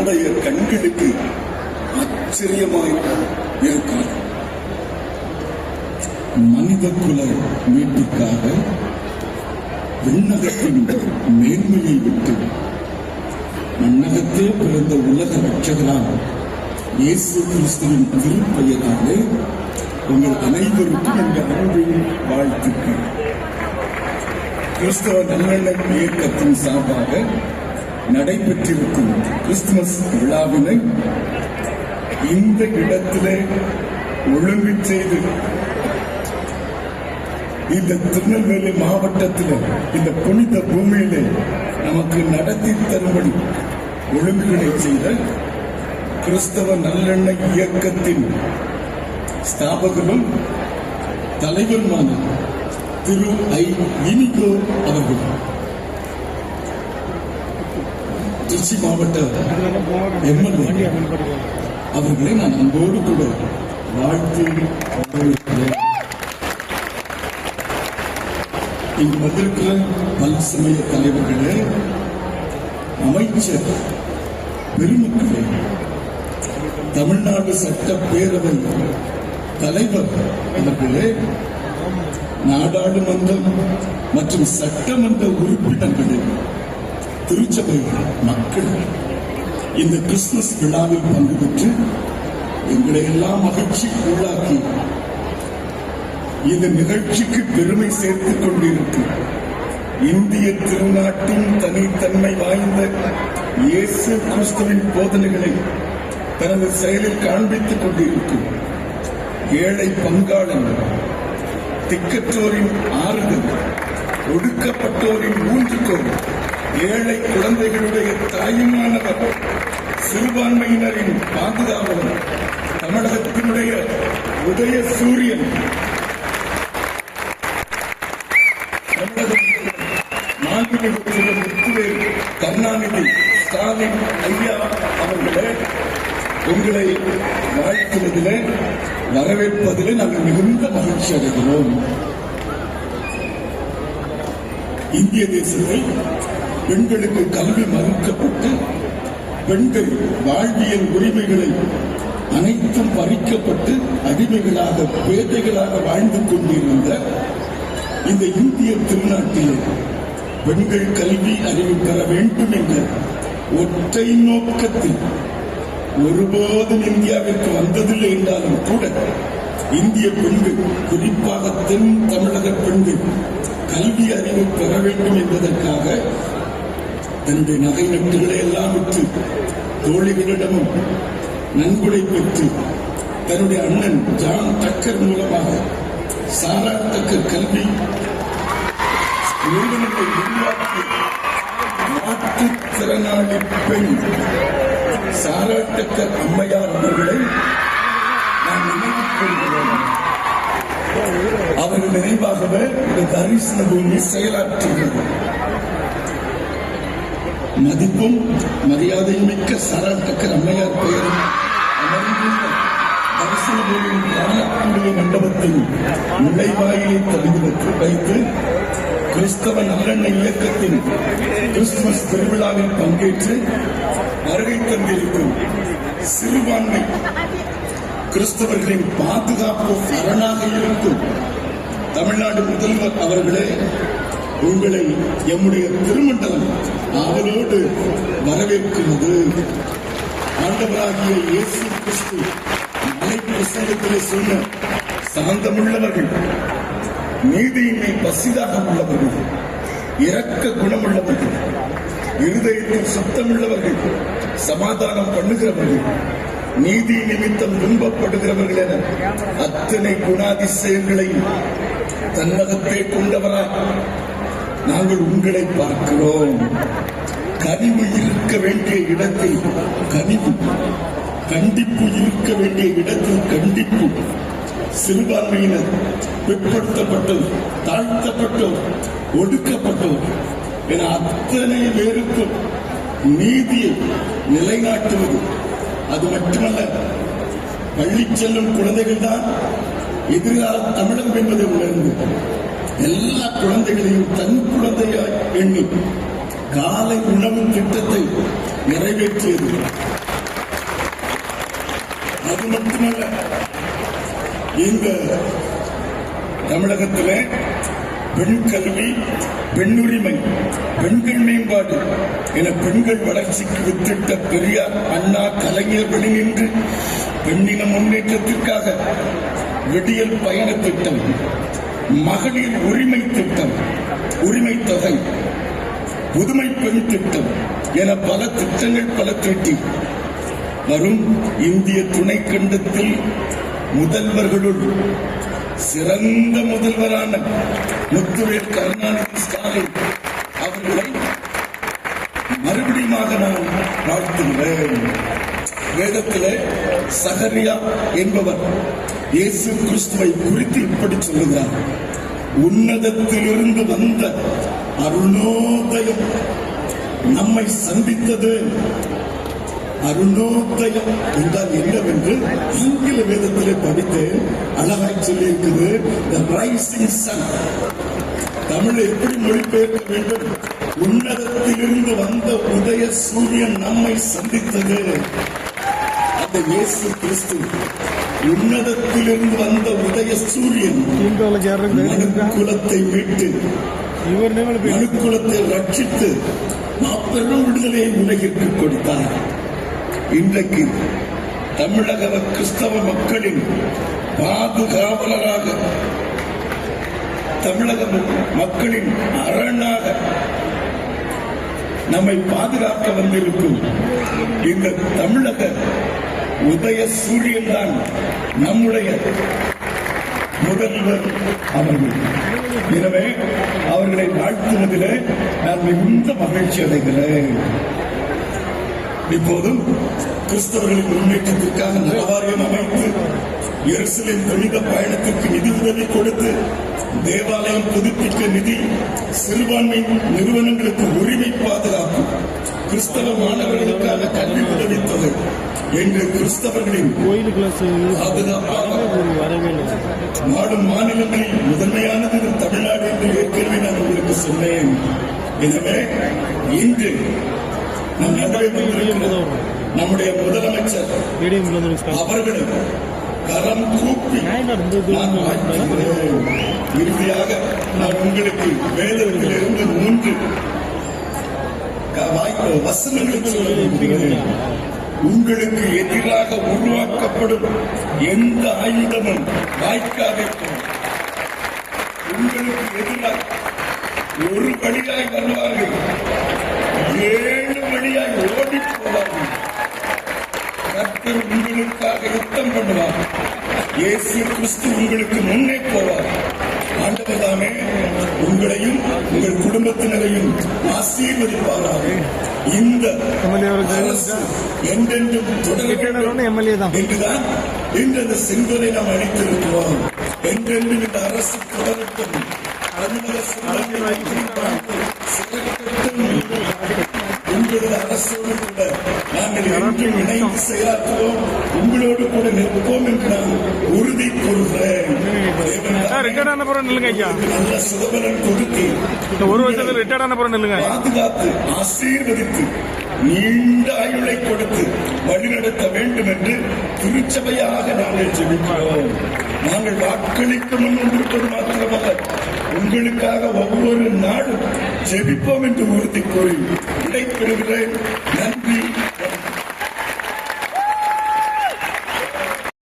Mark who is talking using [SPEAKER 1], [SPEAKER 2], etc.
[SPEAKER 1] நம்முடைய கண்களுக்கு ஆச்சரியமாய் இருக்கிறது. மனித குல மீட்புக்காக விண்ணகத்தின் மேன்மையை விட்டு மண்ணகத்தே பிறந்த உலக ரட்சகரால் இயேசு கிறிஸ்துவின் திருப்பெயராலே உங்கள் அனைவருக்கும் எங்கள் அன்பின் வாழ்த்துக்கள். கிறிஸ்தவ நல்லெண்ணெய் இயக்கத்தின் சார்பாக நடைபெற்றிருக்கும் கிறிஸ்துமஸ் விழாவினை இந்த இடத்திலே ஒழுங்கு செய்து இந்த திருநெல்வேலி மாவட்டத்தில் இந்த புனித பூமியிலே நமக்கு நடத்தி தரும்படி ஒழுங்குகளை செய்த கிறிஸ்தவ நல்லெண்ணெய் இயக்கத்தின் ஸ்தாபகரும் தலைவருமான திரு ஐ. இனிகோ அவர்கள், திருச்சி மாவட்ட எம்எல்ஏ அவர்களை நான் அன்போடு கூட வாழ்த்து வரவேற்கிறேன். இங்கு வந்திருக்கிற பல சமய தலைவர்களே, அமைச்சர் பெருமக்களே, தமிழ்நாடு சட்டப்பேரவை தலைவர் அவர்களே, நாடாளுமன்றம் மற்றும் சட்டமன்ற உறுப்பினர்களே, திருச்சபை மக்கள், இந்த கிறிஸ்துமஸ் விழாவில் பங்கு பெற்று எங்களை எல்லாம் மகிழ்ச்சிக்கு உள்ளாக்கி இந்த நிகழ்ச்சிக்கு பெருமை சேர்த்துக் கொண்டிருக்கும் இந்திய திருநாட்டின் தனித்தன்மை வாய்ந்த இயேசு கிறிஸ்துவின் போதனைகளை தனது செயலில் காண்பித்துக் கொண்டிருக்கும் ஏழை பங்காளன், திக்கற்றோரின் ஆறுதல், ஒடுக்கப்பட்டோரின் ஊன்றுகோல், ஏழை குழந்தைகளுடைய தாயுமானவர், சிறுபான்மையினரின் பாதுகாவலர், தமிழகத்தினுடைய உதய சூரியன், முத்துவேல் கருணாநிதி ஸ்டாலின் ஐயா அவர்களே, உங்களை வாழ்த்துவதிலே வரவேற்பதிலே நாங்கள் மிகுந்த மகிழ்ச்சி அடைகிறோம். இந்திய தேசத்தில் பெண்களுக்கு கல்வி மறுக்கப்பட்டு பெண்கள் வாழ்வியல் உரிமைகளை அனைத்தும் பறிக்கப்பட்டு அடிமைகளாக பேதைகளாக வாழ்ந்து கொண்டிருந்த இந்த இந்திய திருநாட்டில் பெண்கள் கல்வி அறிவு பெற வேண்டும் என்ற ஒற்றை நோக்கத்தில் ஒருபோதும் இந்தியாவிற்கு வந்ததில்லை என்றாலும் கூட இந்திய பெண்கள், குறிப்பாக தென் தமிழக பெண்கள் கல்வி அறிவு பெற வேண்டும் என்பதற்காக தன்னுடைய நகை நட்டுகளை எல்லாம் விற்று தோழிகளிடமும் நன்கொடை பெற்று தன்னுடைய அண்ணன் ஜான் டக்கர் மூலமாக சாரா டக்கர் கல்வி நிறுவனத்தை உருவாக்கி மாற்றுத்திறனாளி பெண் சாரா டக்கர் அம்மையார் அவர்களை நான் நினைவுக் கொள்கிறோம். அவர்கள் நினைவாகவே இந்த தரிசன பூமி செயலாற்றுகிறது. மதிப்பும் மரியாதையும் மிக்க சாரா டக்கர் அம்மையார் பெயரும் அமர்ந்துள்ள தரிசன பூமியின் காணக்கூடிய மண்டபத்தில் நுழைவாயிலை தகுதி வைத்து கிறிஸ்தவ நல்லெண்ணெய் இயக்கத்தின் கிறிஸ்துமஸ் திருவிழாவில் பங்கேற்று வருகை தந்திருக்கும் சிறுபான்மை கிறிஸ்தவர்களின் பாதுகாப்பு அரணாக இருக்கும் தமிழ்நாடு முதல்வர் அவர்களே, உங்களை எம்முடைய திருமண்டலம் ஆவலோடு வரவேற்கிறது. ஆண்டவராகிய இயேசு கிறிஸ்து மலை பிரசங்கத்திலே சொன்ன சாந்தமுள்ளவர்கள், நீதியின்மை பசிதாக உள்ளவர்கள், இரக்க குணமுள்ளவர்கள், இருதயத்தில் சுத்தமுள்ளவர்கள், சமாதானம் பண்ணுகிறவர்கள், நீதி நிமித்தம் துன்பப்படுகிறவர்கள் என அத்தனை குணாதிசயங்களை தன்னகத்தே கொண்டவராக நாங்கள் உங்களை பார்க்கிறோம். கனிவு இருக்க வேண்டிய இடத்தில் கனிவு, கண்டிப்பு இருக்க வேண்டிய இடத்தில் கண்டிப்பு, சிறுபான்மையினர், பிற்படுத்தப்பட்டோர், தாழ்த்தப்பட்டோர், ஒடுக்கப்பட்டோர் என அத்தனை பேருக்கும் நீதியை நிலைநாட்டுவது. அது மட்டுமல்ல, பள்ளி செல்லும் குழந்தைகள் தான் எதிர்கால தமிழகம் என்பதை உணர்ந்து எல்லா குழந்தைகளையும் தன் குழந்தையாய் எண்ணி காலை உணவு திட்டத்தை நிறைவேற்றியது. அது மட்டுமல்ல, இந்த தமிழகத்திலே பெண் கல்வி, பெண்ணுரிமை, பெண்கள் மேம்பாடு என பெண்கள் வளர்ச்சிக்கு வித்திட்ட பெரியார், அண்ணா, கலைஞர் வெளிநின்று பெண்ணின முன்னேற்றத்திற்காக விடியல் பயண திட்டம், மகளிர் உரிமை திட்டம், உரிமை தொகை, புதுமை பெண் திட்டம் என பல திட்டங்கள் பல தீட்டி வரும் இந்திய துணைக்கண்டத்தில் முதல்வர்களுள் சிறந்த முதல்வரான முத்துவேல் கருணாநிதி ஸ்டாலின் அவர்களை மறுபடியும் நான் வாழ்த்துகிறேன். வேதத்திலே சகரியா என்பவர் இயேசு கிறிஸ்துவை குறித்து இப்படி சொல்லுகிறார்: உன்னதத்திலிருந்து வந்த அருணோதயம் நம்மை சந்தித்தது. அருணோதயம் என்றால் என்னவென்று ஆங்கில வேதத்திலே படித்து அழகாய் சொல்லி இருக்குது. The rising sun. தமிழை எப்படி மொழிபெயர்க்க வேண்டும்? உன்னதத்திலிருந்து வந்த உதய சூரியன் நம்மை சந்தித்தது. அந்த இயேசு கிறிஸ்து உன்னதத்திலிருந்து வந்த உதய சூரியன் மனுக்குலத்தை மீட்டு, மனுக்குலத்தை ரட்சித்து மாபெரும் விடுதலையை உலகிற்கு கொடுத்தார். இன்றைக்கு தமிழக கிறிஸ்தவ மக்களின் பாதுகாவலராக, தமிழக மக்களின் அரணாக நம்மை பாதுகாக்க வந்திருக்கும் இந்த தமிழக உதய சூரியன் தான் நம்முடைய முதல்வர் அவர்கள். எனவே அவர்களை வாழ்த்துவதிலே நான் மிகுந்த மகிழ்ச்சி அடைகிறேன். இப்போதும் கிறிஸ்தவர்களின் முன்னேற்றத்திற்காக நலவாரியம் அமைத்து, எருசலேம் புனித பயணத்திற்கு நிதி உதவி கொடுத்து, தேவாலயம் புதுப்பிக்க நிதி, சிறுபான்மை நிறுவனங்களுக்கு உரிமை பாதுகாப்பு, கிறிஸ்தவ மாணவர்களுக்கான கல்வி உதவித்தொகை என்று கிறிஸ்தவர்களின் பாதுகாப்பாக நாடும் மாநிலங்களில் முதன்மையானது தமிழ்நாடு என்று ஏற்கனவே நான் உங்களுக்கு சொன்னேன். எனவே இன்று நம் நடுவே நம்முடைய முதலமைச்சர் அவர்களை கரம் கூப்பி நான் வாழ்த்துகிறேன். இறுதியாக நான் உங்களுக்கு வேதத்திலிருந்து 3 வசனங்களை சொல்லுகிறேன். உங்களுக்கு எதிராக உருவாக்கப்படும் எந்த ஆயுதமும் வாய்க்காதே. உங்களுக்கு எதிராக ஒரு வழியாய் வருவார்கள், 7 வழியாய் ஓடி போவார்கள். கர்த்தர் உங்களுக்காக யுத்தம் பண்ணுவார். இயேசு கிறிஸ்து உங்களுக்கு முன்னே போவார். ஆண்டவர் தாமே உங்களையும் உங்கள் குடும்பத்தினரையும் ஆசீர்வதிப்பாராக. இந்த அரசு என்றென்றும் தொடரும் என்றுதான் இன்று அந்த செங்கோலை நாம் அளித்திருக்கிறோம். என்றென்றும் இந்த அரசு தொடரட்டும். உங்களது அரசோடு கூட நாங்கள் என்றும் இணைந்து செயலாற்றுவோம், உங்களோடு கூட நிற்போம் என்று நான் உறுதி கூறுகிறேன். நல்ல சுதபலன் கொடுத்து பாதுகாத்து ஆசீர்வதித்து நீண்ட ஆயுளை கொடுத்து வழிநடத்த வேண்டும் என்று திருச்சபையாக நாங்கள் ஜெபிக்கிறோம். நாங்கள் வாக்களிக்க முன் இருப்பது மாத்திரமல்ல, உங்களுக்காக ஒவ்வொரு நாடும் ஜெபிப்போம் என்று உறுதி கூறி விடைபெறுகிறேன்.